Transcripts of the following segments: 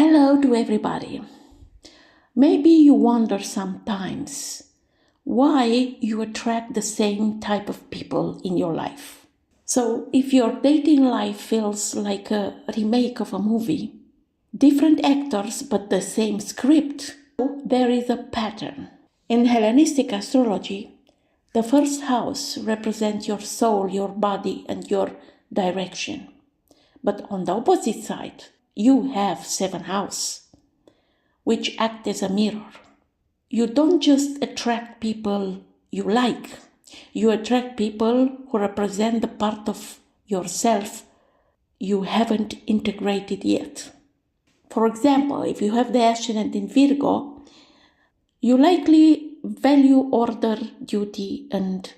Hello to everybody. Maybe you wonder sometimes why you attract the same type of people in your life. So if your dating life feels like a remake of a movie, different actors but the same script, there is a pattern. In Hellenistic astrology, the first house represents your soul, your body, and your direction. But on the opposite side, you have 7 houses, which act as a mirror. You don't just attract people you like. You attract people who represent the part of yourself you haven't integrated yet. For example, if you have the ascendant in Virgo, you likely value order, duty, and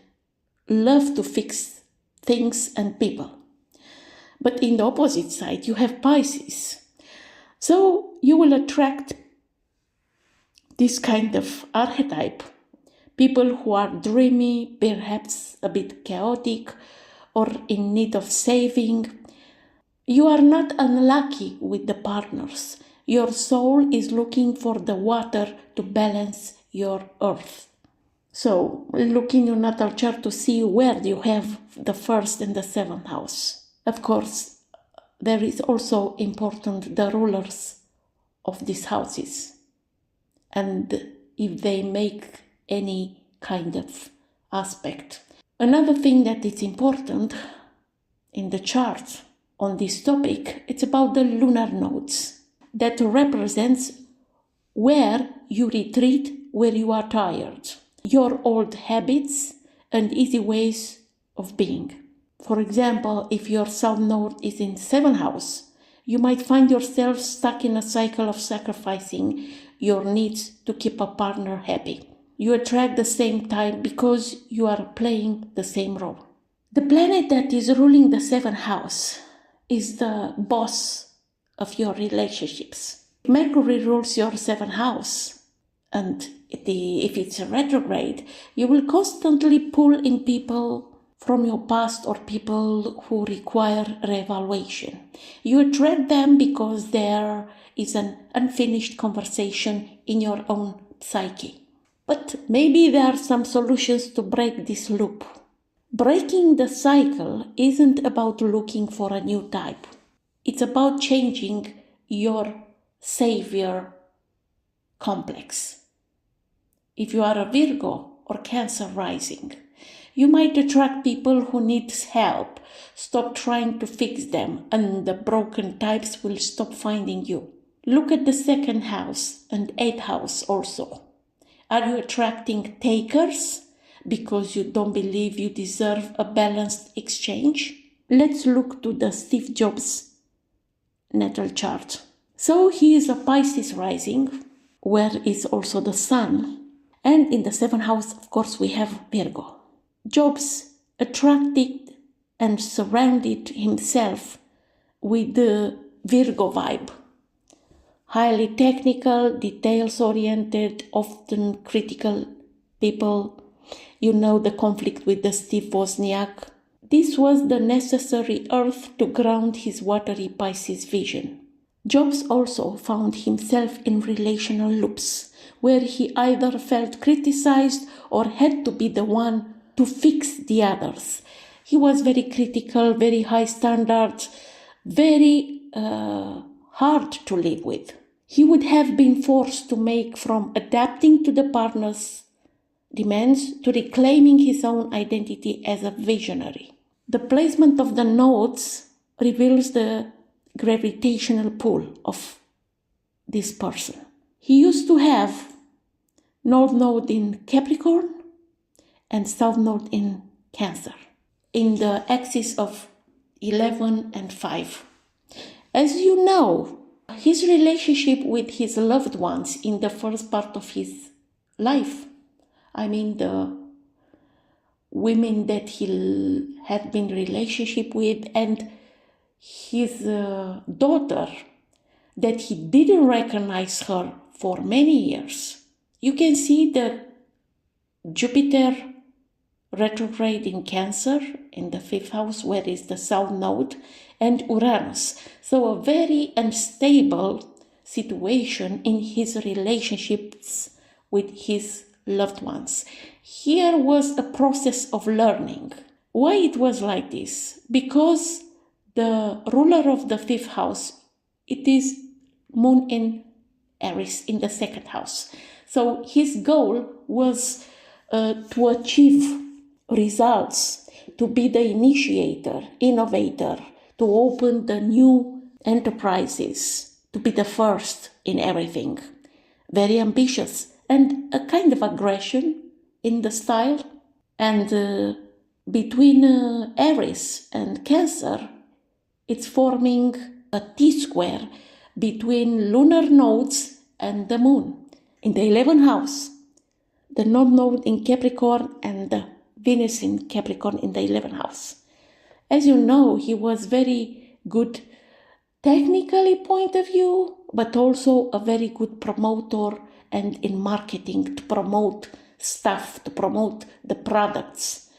love to fix things and people. But in the opposite side, you have Pisces. So you will attract this kind of archetype, people who are dreamy, perhaps a bit chaotic, or in need of saving. You are not unlucky with the partners. Your soul is looking for the water to balance your earth. So look in your natal chart to see where you have the first and the 7th house. Of course, there is also important the rulers of these houses, and if they make any kind of aspect. Another thing that is important in the chart on this topic, it's about the lunar nodes that represents where you retreat, where you are tired, your old habits and easy ways of being. For example, if your south node is in 7th house, you might find yourself stuck in a cycle of sacrificing your needs to keep a partner happy. You attract the same type because you are playing the same role. The planet that is ruling the 7th house is the boss of your relationships. Mercury rules your 7th house, and if it's a retrograde, you will constantly pull in people from your past or people who require reevaluation. You attract them because there is an unfinished conversation in your own psyche. But maybe there are some solutions to break this loop. Breaking the cycle isn't about looking for a new type. It's about changing your savior complex. If you are a Virgo or Cancer rising, you might attract people who need help. Stop trying to fix them, and the broken types will stop finding you. Look at the 2nd house and 8th house also. Are you attracting takers because you don't believe you deserve a balanced exchange? Let's look to the Steve Jobs natal chart. So he is a Pisces rising, where is also the sun. And in the 7th house, of course, we have Virgo. Jobs attracted and surrounded himself with the Virgo vibe. Highly technical, details-oriented, often critical people. You know the conflict with the Steve Wozniak. This was the necessary earth to ground his watery Pisces vision. Jobs also found himself in relational loops, where he either felt criticized or had to be the one to fix the others. He was very critical, very high standards, very hard to live with. He would have been forced to make from adapting to the partner's demands to reclaiming his own identity as a visionary. The placement of the nodes reveals the gravitational pull of this person. He used to have North Node in Capricorn and South Node in Cancer, in the axis of 11 and 5. As you know, his relationship with his loved ones in the first part of his life, I mean the women that he had been in relationship with, and his daughter that he didn't recognize her for many years. You can see the Jupiter retrograde in Cancer in the 5th house, where is the South Node, and Uranus. So a very unstable situation in his relationships with his loved ones. Here was a process of learning. Why it was like this? Because the ruler of the fifth house, it is Moon in Aries in the second house. So his goal was to achieve results, to be the initiator, innovator, to open the new enterprises, to be the first in everything. Very ambitious and a kind of aggression in the style. And between Aries and Cancer, it's forming a T-square between lunar nodes and the moon. In the 11th house, the North Node in Capricorn and the Venus in Capricorn in the 11th house. As you know, he was very good technically point of view, but also a very good promoter and in marketing to promote stuff, to promote the products.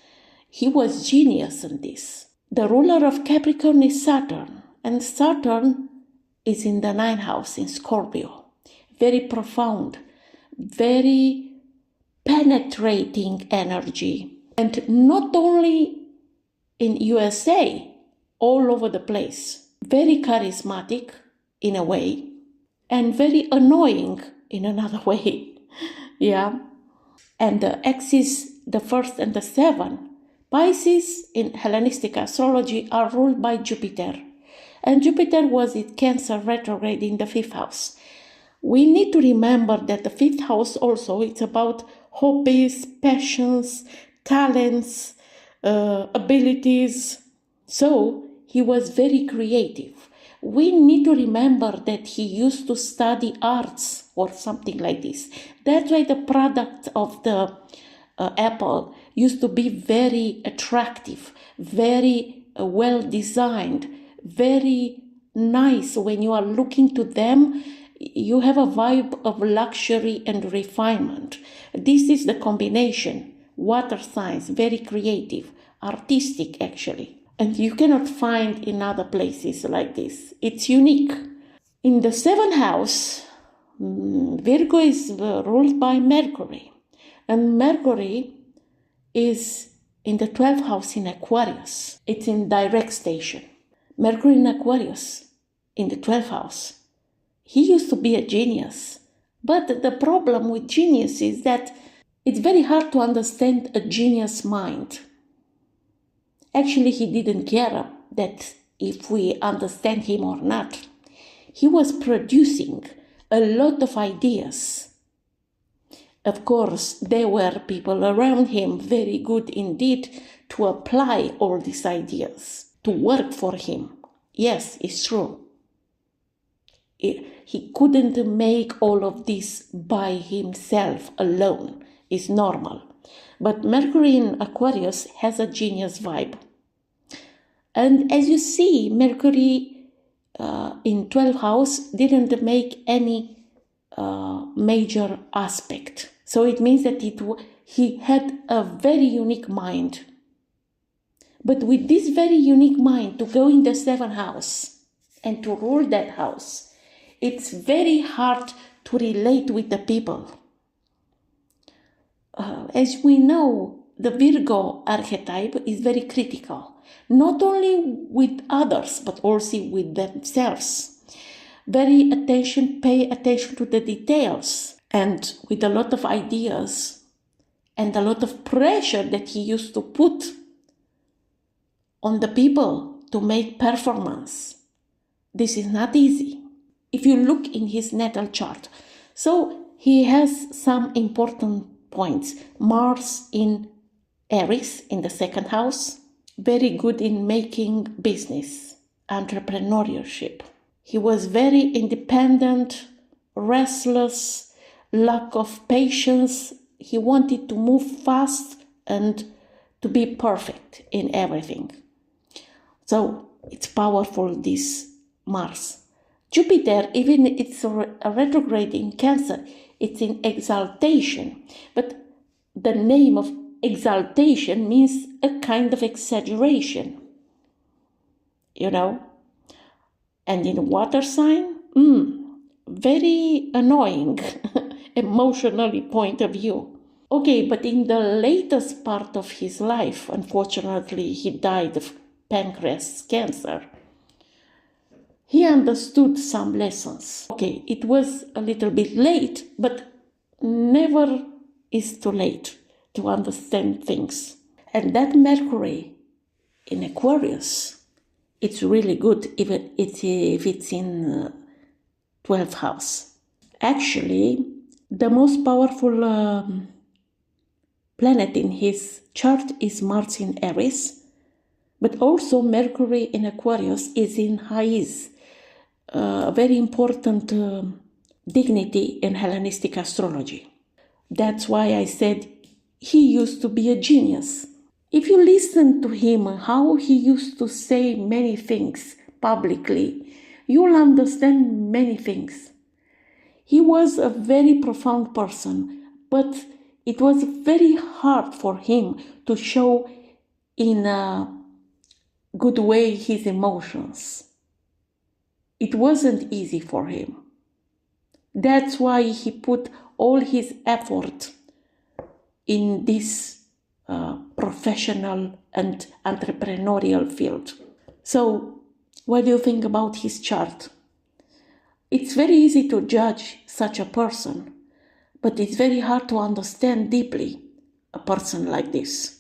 He was genius in this. The ruler of Capricorn is Saturn, and Saturn is in the 9th house in Scorpio. Very profound, very penetrating energy. And not only in USA, all over the place. Very charismatic in a way, and very annoying in another way. Yeah. And the axis, the 1st and the 7th, Pisces in Hellenistic astrology are ruled by Jupiter. And Jupiter was in Cancer retrograde in the 5th house. We need to remember that the 5th house also, it's about hobbies, passions, talents, abilities. So he was very creative. We need to remember that he used to study arts or something like this. That's why the product of the Apple used to be very attractive, very well designed, very nice. When you are looking to them, you have a vibe of luxury and refinement. This is the combination. Water signs, very creative, artistic actually. And you cannot find in other places like this. It's unique. In the 7th house, Virgo is ruled by Mercury. And Mercury is in the 12th house in Aquarius. It's in direct station. Mercury in Aquarius in the 12th house. He used to be a genius. But the problem with genius is that it's very hard to understand a genius mind. Actually, he didn't care that if we understand him or not. He was producing a lot of ideas. Of course, there were people around him very good indeed to apply all these ideas, to work for him. Yes, it's true. He couldn't make all of this by himself alone. It's normal. But Mercury in Aquarius has a genius vibe. And as you see, Mercury in 12th house didn't make any major aspect. So it means that he had a very unique mind. But with this very unique mind to go in the 7th house and to rule that house, it's very hard to relate with the people. As we know, the Virgo archetype is very critical, not only with others, but also with themselves. Pay attention to the details, and with a lot of ideas and a lot of pressure that he used to put on the people to make performance. This is not easy. If you look in his natal chart. So he has some important points. Mars in Aries in the 2nd house. Very good in making business, entrepreneurship. He was very independent, restless, lack of patience. He wanted to move fast and to be perfect in everything. So it's powerful, this Mars. Jupiter, even it's a retrograde in Cancer, it's in exaltation. But the name of exaltation means a kind of exaggeration, you know. And in water sign, very annoying, emotionally point of view. Okay, but in the latest part of his life, unfortunately, he died of pancreas cancer. He understood some lessons. Okay, it was a little bit late, but never is too late to understand things. And that Mercury in Aquarius, it's really good if it's in 12th house. Actually, the most powerful planet in his chart is Mars in Aries, but also Mercury in Aquarius is in Hais, a very important dignity in Hellenistic astrology. That's why I said he used to be a genius. If you listen to him, how he used to say many things publicly, you'll understand many things. He was a very profound person, but it was very hard for him to show in a good way his emotions. It wasn't easy for him. That's why he put all his effort in this professional and entrepreneurial field. So, what do you think about his chart? It's very easy to judge such a person, but it's very hard to understand deeply a person like this.